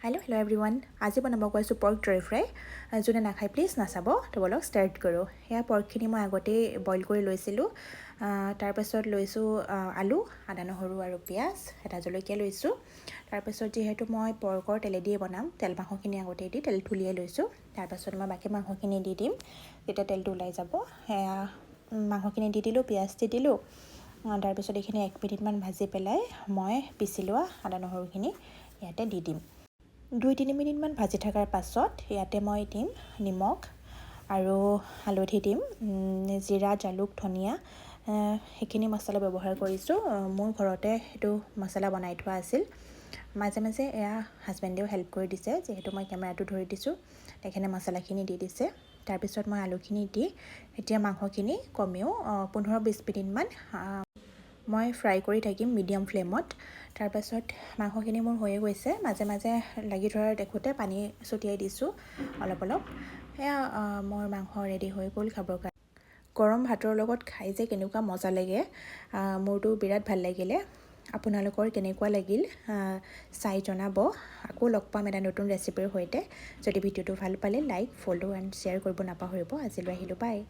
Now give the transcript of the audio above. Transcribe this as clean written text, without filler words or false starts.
Hello' everyone. আজি বনাব গৈছোঁ পৰ্ক ড্ৰাই ফ্ৰাই। যোনে নাখায় প্লিজ নাচাব, তো বলক ষ্টাৰ্ট কৰোঁ। সেয়া পৰ্কখিনি মই আগতেই বইল কৰি লৈছিলোঁ। তাৰপাছত লৈছোঁ আলু, আদা নহৰু আৰু পিঁয়াজ, এটা জলকীয়া লৈছোঁ। তাৰপাছত যিহেতু মই পৰ্কৰ তেলেদিয়ে বনাম, তেল মাংসখিনি আগতেই দি তেলটো উলিয়াই লৈছোঁ। তাৰপাছত মই বাকী মাংসখিনি দি দিম, যেতিয়া তেলটো ওলাই যাব। সেয়া মাংসখিনি দি দিলোঁ, পিঁয়াজ দি দিলোঁ। তাৰপিছত এইখিনি 1 মিনিটমান ভাজি পেলাই মই পিচি লোৱা আদা নহৰুখিনি ইয়াতে দি দিম। 2-3 মিনিটমান ভাজি থকাৰ পাছত ইয়াতে মই দিম নিমখ আৰু হালধি দিম, জিৰা, জালুক, ধনিয়া সেইখিনি মছলা ব্যৱহাৰ কৰিছোঁ। মোৰ ঘৰতে সেইটো মছলা বনাই থোৱা আছিল। মাজে মাজে এয়া হাজবেণ্ডেও হেল্প কৰি দিছে, যিহেতু মই কেমেৰাটো ধৰি দিছোঁ। তেখেতে মছলাখিনি দি দিছে। তাৰপিছত মই আলুখিনি দি এতিয়া মাংসখিনি কমেও 15-20 মিনিটমান মই ফ্ৰাই কৰি থাকিম মিডিয়াম ফ্লেমত। তাৰপাছত মাংসখিনি মোৰ হৈয়ে গৈছে। মাজে মাজে লাগি ধৰাৰ দেখোঁতে পানী ছটিয়াই দিছোঁ অলপ অলপ। সেয়া মোৰ মাংস ৰেডি হৈ গ'ল খাবৰ কাৰণে। গৰম ভাতৰ লগত খাই যে কেনেকুৱা মজা লাগে, মোৰতো বিৰাট ভাল লাগিলে। আপোনালোকৰ কেনেকুৱা লাগিল চাই জনাব। আকৌ লগ পাম এটা নতুন ৰেচিপিৰ সৈতে। যদি ভিডিঅ'টো ভাল পালে লাইক, ফ'ল' এণ্ড শ্বেয়াৰ কৰিব নাপাহৰিব। আজিলৈ আহিলোঁ, বাই।